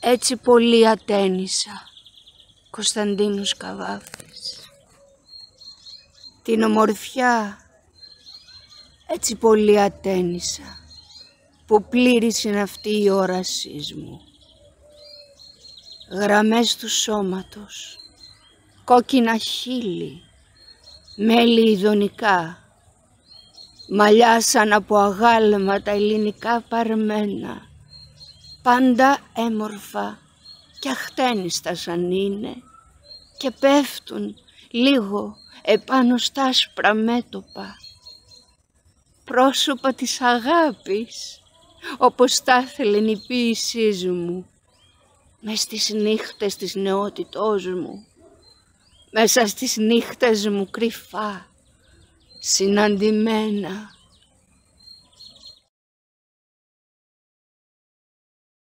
Έτσι πολύ ατένισα. Κωνσταντίνος Καβάφης. Την ομορφιά έτσι πολύ ατένισα, που πλήρης είναι αυτή η όρασής μου. Γραμμές του σώματος, κόκκινα χείλη, μέλη ειδονικά, μαλλιά σαν από αγάλματα ελληνικά παρμένα, πάντα έμορφα κι αχτένιστα σαν είναι, και πέφτουν λίγο επάνω στα άσπρα μέτωπα. Πρόσωπα της αγάπης, όπως τα ήθελε η ποίησή μου, μες στις νύχτες της νεότητός μου, μέσα στις νύχτες μου κρυφά, συναντημένα